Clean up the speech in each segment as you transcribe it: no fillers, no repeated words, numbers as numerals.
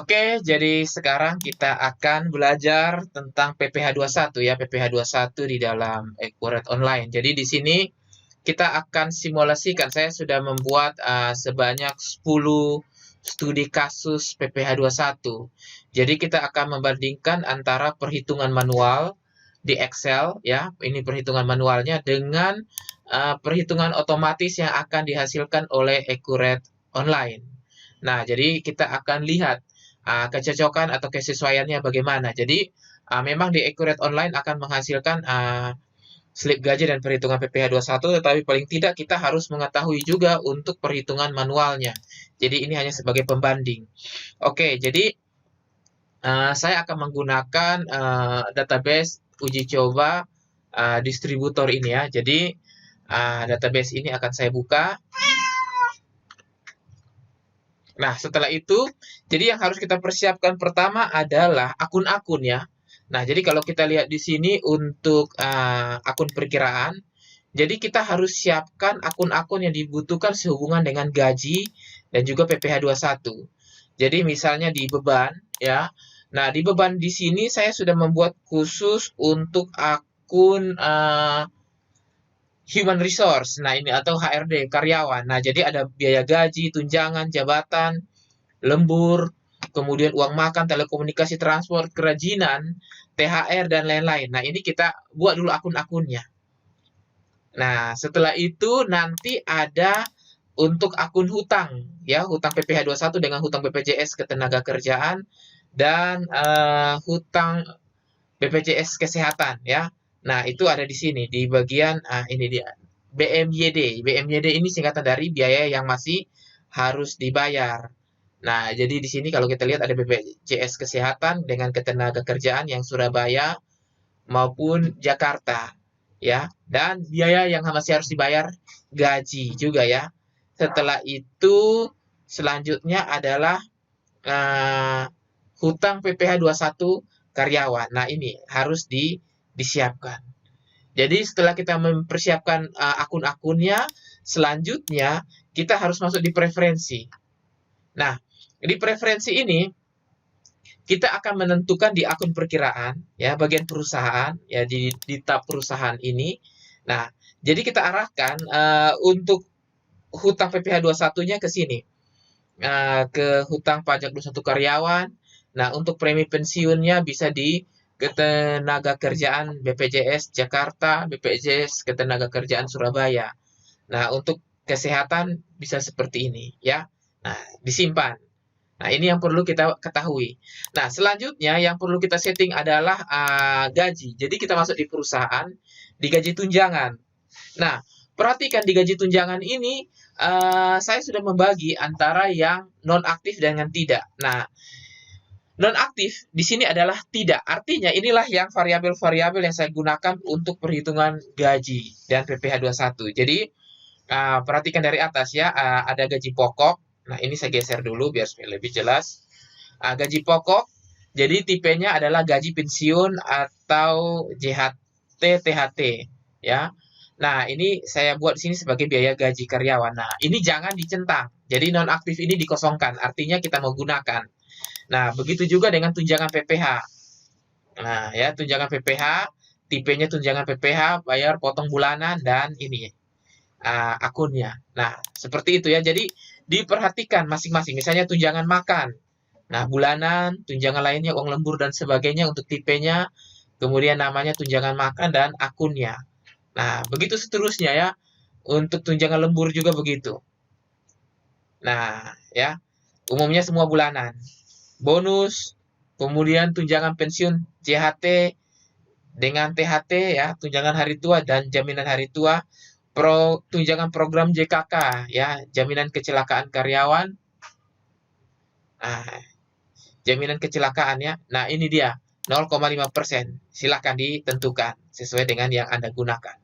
Oke, jadi sekarang kita akan belajar tentang PPh 21 ya, PPh 21 di dalam Accurate Online. Jadi di sini kita akan simulasikan. Saya sudah membuat sebanyak 10 studi kasus PPh 21. Jadi kita akan membandingkan antara perhitungan manual di Excel ya, ini perhitungan manualnya dengan perhitungan otomatis yang akan dihasilkan oleh Accurate Online. Nah, jadi kita akan lihat kecocokan atau kesesuaiannya bagaimana. Jadi memang di Accurate Online akan menghasilkan slip gaji dan perhitungan PPh 21, tetapi paling tidak kita harus mengetahui juga untuk perhitungan manualnya. Jadi ini hanya sebagai pembanding. Oke, jadi saya akan menggunakan database uji coba distributor ini ya. Jadi database ini akan saya buka. Nah, setelah itu, jadi yang harus kita persiapkan pertama adalah akun-akun ya. Nah, jadi kalau kita lihat di sini untuk akun perkiraan, jadi kita harus siapkan akun-akun yang dibutuhkan sehubungan dengan gaji dan juga PPh 21. Jadi misalnya di beban ya. Nah, di beban di sini saya sudah membuat khusus untuk akun human resource. Nah, ini atau HRD, karyawan. Nah, jadi ada biaya gaji, tunjangan, jabatan, lembur, kemudian uang makan, telekomunikasi, transport, kerajinan, THR, dan lain-lain. Nah, ini kita buat dulu akun-akunnya. Nah, setelah itu nanti ada untuk akun hutang, ya, hutang PPh 21 dengan hutang BPJS Ketenagakerjaan dan hutang BPJS Kesehatan, ya. Nah, itu ada di sini, di bagian ini dia, BMYD. BMYD ini singkatan dari biaya yang masih harus dibayar. Nah, jadi di sini kalau kita lihat ada BPJS Kesehatan dengan Ketenagakerjaan yang Surabaya maupun Jakarta, ya. Dan biaya yang masih harus dibayar gaji juga ya. Setelah itu selanjutnya adalah hutang PPh 21 karyawan. Nah, ini harus disiapkan. Jadi setelah kita mempersiapkan akun-akunnya, selanjutnya kita harus masuk di preferensi. Nah, di preferensi ini kita akan menentukan di akun perkiraan ya, bagian perusahaan ya, di tab perusahaan ini. Nah, jadi kita arahkan untuk hutang PPh 21-nya ke sini. Ke hutang pajak 21 karyawan. Nah, untuk premi pensiunnya bisa di Ketenagakerjaan BPJS Jakarta, BPJS Ketenagakerjaan Surabaya. Nah, untuk kesehatan bisa seperti ini ya. Nah, disimpan. Nah, ini yang perlu kita ketahui. Nah, selanjutnya yang perlu kita setting adalah gaji. Jadi kita masuk di perusahaan, di gaji tunjangan. Nah, perhatikan di gaji tunjangan ini saya sudah membagi antara yang non-aktif dengan tidak. Nah, non-aktif di sini adalah tidak. Artinya inilah yang variabel-variabel yang saya gunakan untuk perhitungan gaji dan PPh 21. Jadi perhatikan dari atas ya, ada gaji pokok. Nah, ini saya geser dulu biar lebih jelas. Gaji pokok, jadi tipenya adalah gaji pensiun atau JHT, THT ya. Nah, ini saya buat di sini sebagai biaya gaji karyawan. Nah, ini jangan dicentang. Jadi non-aktif ini dikosongkan, artinya kita menggunakan. Nah, begitu juga dengan tunjangan PPh. Nah, ya, tunjangan PPh, tipenya tunjangan PPh, bayar potong bulanan, dan ini akunnya. Nah, seperti itu ya. Jadi, diperhatikan masing-masing. Misalnya tunjangan makan. Nah, bulanan, tunjangan lainnya, uang lembur, dan sebagainya untuk tipenya. Kemudian namanya tunjangan makan dan akunnya. Nah, begitu seterusnya ya. Untuk tunjangan lembur juga begitu. Nah, ya. Umumnya semua bulanan. Bonus, kemudian tunjangan pensiun JHT dengan THT ya, tunjangan hari tua dan jaminan hari tua, tunjangan program JKK ya, jaminan kecelakaan karyawan. Nah, jaminan kecelakaan ya. Nah, ini dia 0,5%. Silahkan ditentukan sesuai dengan yang Anda gunakan.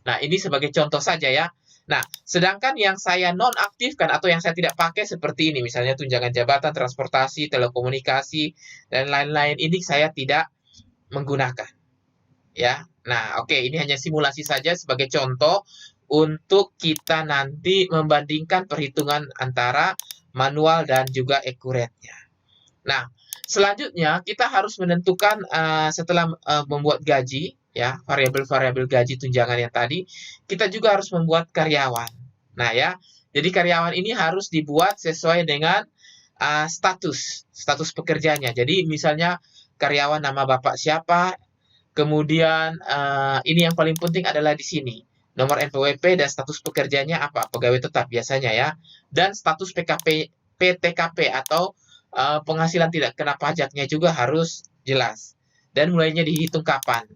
Nah, ini sebagai contoh saja ya. Nah, sedangkan yang saya nonaktifkan atau yang saya tidak pakai seperti ini, misalnya tunjangan jabatan, transportasi, telekomunikasi, dan lain-lain, ini saya tidak menggunakan. Ya, nah oke, ini hanya simulasi saja sebagai contoh untuk kita nanti membandingkan perhitungan antara manual dan juga accurate-nya. Nah, selanjutnya kita harus menentukan setelah membuat gaji, ya, variabel-variabel gaji tunjangan yang tadi, kita juga harus membuat karyawan. Nah, ya, jadi karyawan ini harus dibuat sesuai dengan status pekerjaannya. Jadi misalnya karyawan nama bapak siapa, kemudian ini yang paling penting adalah di sini. Nomor NPWP dan status pekerjaannya apa? Pegawai tetap biasanya ya. Dan status PTKP atau penghasilan tidak kena pajaknya juga harus jelas. Dan mulainya dihitung kapan.